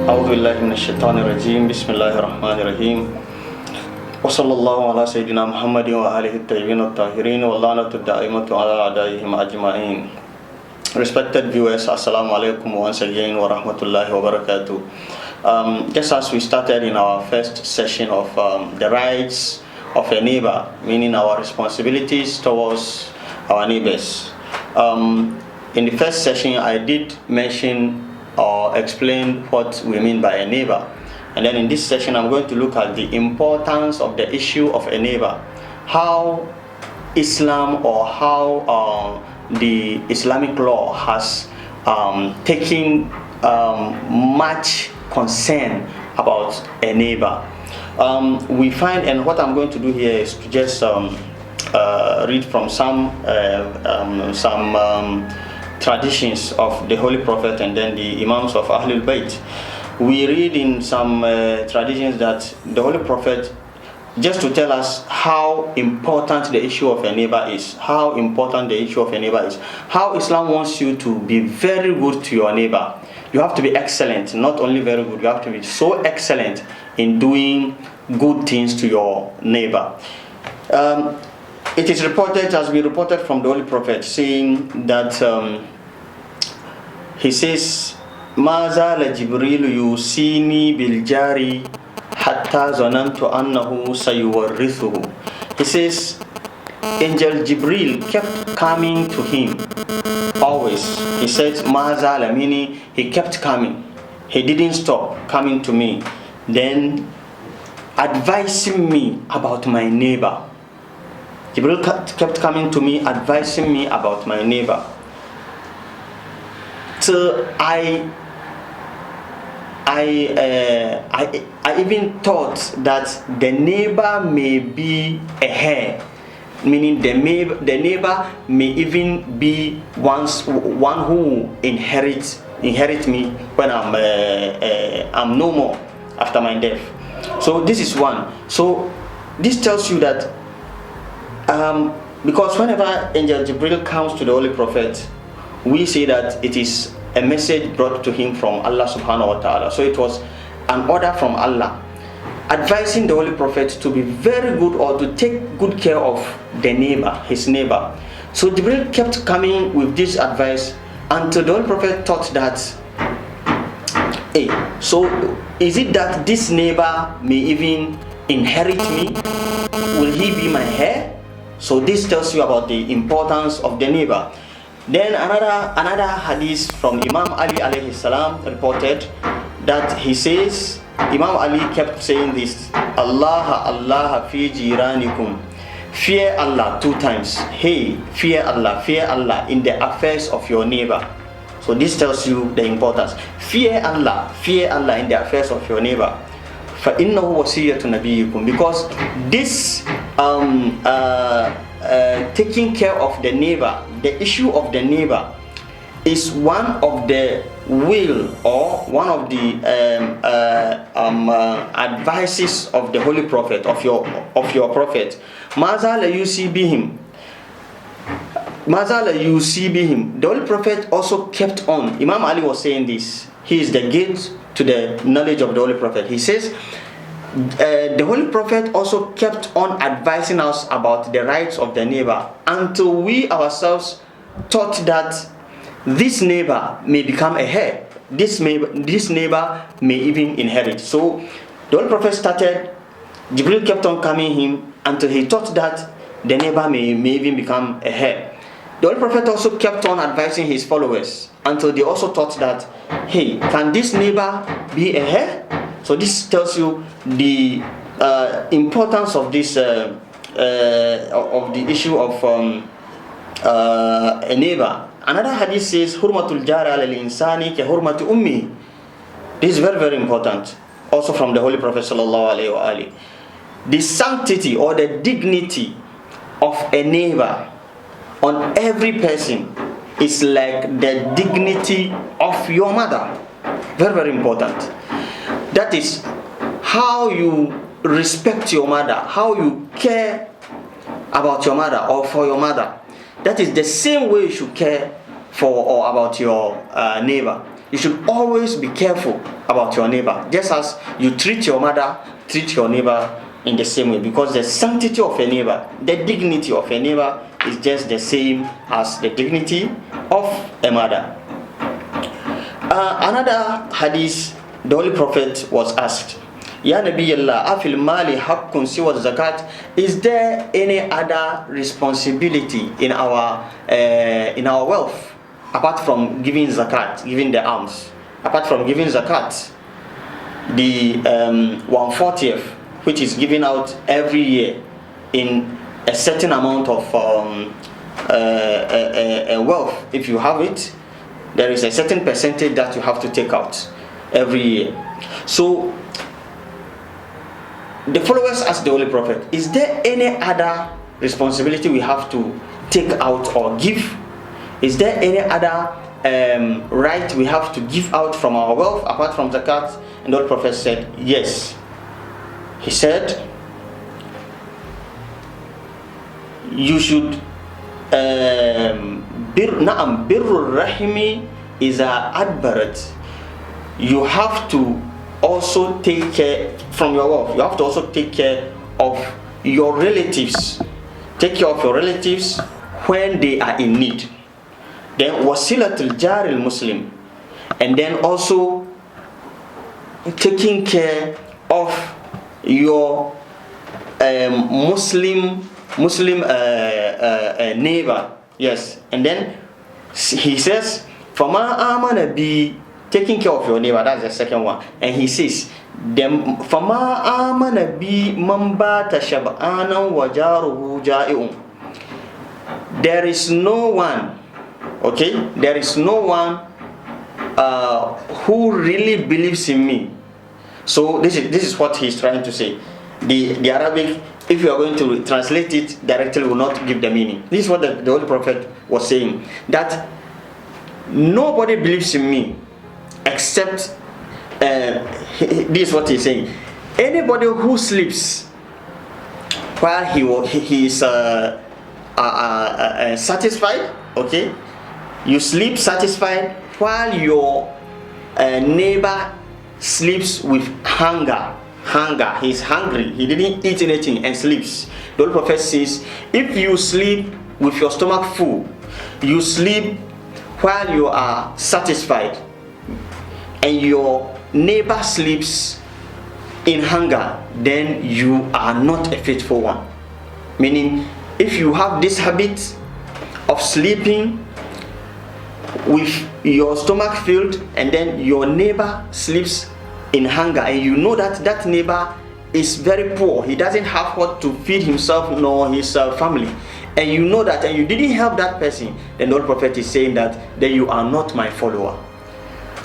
أعوذ بالله من الشيطان الرجيم بسم الله الرحمن الرحيم وصلى الله على سيدنا محمد وآله الطيبين الطاهرين واللعنة الدائمة على أعدائهم أجمعين. Respected viewers, Assalamu alaikum once again wa rahmatullahi wa barakatuh. Just as we started in our first session of the rights of a neighbor, meaning our responsibilities towards our neighbors. In the first session, I did mention or explain what we mean by a neighbor. And then in this session, I'm going to look at the importance of the issue of a neighbor. How Islam or how the Islamic law has taken much concern about a neighbor. We find, and what I'm going to do here is to just read from some traditions of the Holy Prophet and then the Imams of Ahlul Bayt. We read in some traditions that the Holy Prophet, just to tell us how important the issue of a neighbor is, how important the issue of a neighbor is, how Islam wants you to be very good to your neighbor. You have to be excellent, not only very good, you have to be so excellent in doing good things to your neighbor. It is reported, as we reported from the Holy Prophet, saying that he says, "Ma zala Jibril yusini bil jari hatta zanantu annahu sayuwarrithuhu." He says, Angel Jibril kept coming to him always. He said, "Ma zala," meaning he kept coming. He didn't stop coming to me, then advising me about my neighbor. Jibril kept coming to me, advising me about my neighbor. So I even thought that the neighbor may be a heir, meaning the neighbor may even be one who inherit me when I'm no more after my death. So this is one. So this tells you that because whenever Angel Jibril comes to the Holy Prophet, we say that it is a message brought to him from Allah subhanahu wa ta'ala. So it was an order from Allah advising the Holy Prophet to be very good or to take good care of the neighbor, his neighbor. So Jibril kept coming with this advice until the Holy Prophet thought that, hey, so is it that this neighbor may even inherit me? Will he be my heir? So this tells you about the importance of the neighbor. Then another hadith from Imam Ali alayhi salam reported that he says, Imam Ali kept saying this, Allah fi jiranikum. Fear Allah 2 times. Hey, fear Allah in the affairs of your neighbor. So this tells you the importance. Fear Allah in the affairs of your neighbor. فَإِنَّهُ وَصِيَّةُ نَبِيِّكُمْ. Because this taking care of the neighbor, the issue of the neighbor, is one of the will or one of the advices of the Holy Prophet, of your Prophet. Mazala yusi bihim. The Holy Prophet also kept on. Imam Ali was saying this. He is the gate to the knowledge of the Holy Prophet. He says, the Holy Prophet also kept on advising us about the rights of the neighbor until we ourselves thought that this neighbor may become a heir. This neighbor may even inherit. So the Holy Prophet started, Jibril kept on coming him until he thought that the neighbor may even become a heir. The Holy Prophet also kept on advising his followers until they also thought that, hey, can this neighbor be a heir? So this tells you the importance of this of the issue of a neighbor. Another hadith says, "Hurmatul jara al insani ke hurmati ummi." This is very, very important. Also from the Holy Prophet sallallahu alaihi wasallam. The sanctity or the dignity of a neighbor on every person is like the dignity of your mother. Very, very important. That is how you respect your mother, how you care about your mother or for your mother. That is the same way you should care or about your neighbor. You should always be careful about your neighbor. Just as you treat your mother, treat your neighbor in the same way, because the sanctity of a neighbor, the dignity of a neighbor is just the same as the dignity of a mother. Another hadith, the Holy Prophet was asked, Ya Nabiyallah, afil mali haqqun siwa zakat. Is there any other responsibility in our wealth apart from giving zakat, giving the alms? Apart from giving zakat, the 1/40th, which is given out every year in a certain amount of wealth. If you have it, there is a certain percentage that you have to take out every year. So the followers asked the Holy Prophet, is there any other responsibility we have to take out or give? Is there any other right we have to give out from our wealth apart from zakat? And the Holy Prophet said, yes. He said, you should birrul rahimi iza adbarat. You have to also take care from your wealth. You have to also take care of your relatives. Take care of your relatives when they are in need. Then wasilatul jaril muslim, and then also taking care of your Muslim neighbor. Yes. And then he says, Fama amana bi, taking care of your neighbor. That's the second one. And he says, Fama amana bi man bata shab'anan wa jaruhu ja'i'un. There is no one, okay? There is no one who really believes in me. So this is what he's trying to say. The Arabic, if you are going to translate it directly, will not give the meaning. This is what the Holy Prophet was saying, that nobody believes in me except this is what he's saying. Anybody who sleeps while he is satisfied, okay? You sleep satisfied while your neighbor sleeps with hunger. He's hungry, he didn't eat anything and sleeps. The Holy Prophet says, if you sleep with your stomach full, you sleep while you are satisfied, and your neighbor sleeps in hunger, then you are not a faithful one. Meaning, if you have this habit of sleeping with your stomach filled, and then your neighbor sleeps in hunger, and you know that that neighbor is very poor, he doesn't have what to feed himself nor his family, and you know that, and you didn't help that person, then the Holy Prophet is saying that then you are not my follower.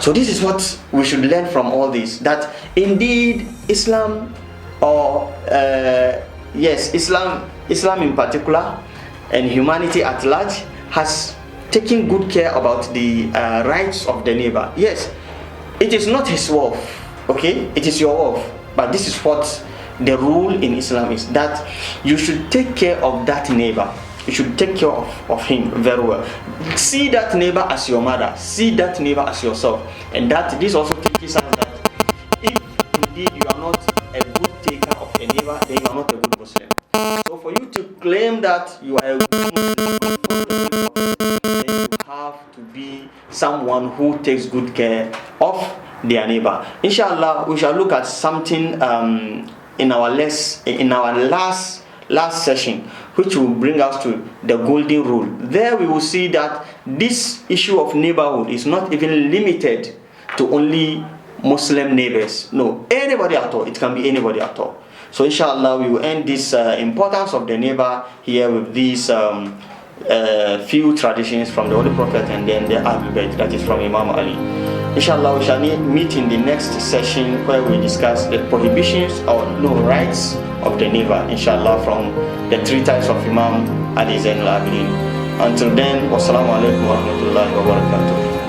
So this is what we should learn from all this, that indeed Islam, or Islam in particular, and humanity at large, has taken good care about the rights of the neighbor. Yes, it is not his wealth, okay? It is your wealth. But this is what the rule in Islam is, that you should take care of that neighbor. You should take care of him very well. See that neighbor as your mother. See that neighbor as yourself. And that this also teaches us that if indeed you are not a good taker of a neighbor, then you are not a good Muslim. So for you to claim that you are a good Muslim, then you have to be someone who takes good care of their neighbor. Inshallah, we shall look at something in our last session, which will bring us to the golden rule. There we will see that this issue of neighborhood is not even limited to only Muslim neighbors. No, anybody at all. It can be anybody at all. So inshallah, we will end this importance of the neighbor here with these few traditions from the Holy Prophet and then the Ahlul Bayt, that is from Imam Ali. Inshallah, we shall meet in the next session where we discuss the prohibitions or no rights of the neighbor, inshallah, from the treatise of Imam Ali Zain al-Abidin. Until then, wassalamu alaikum wa rahmatullahi wa barakatuh.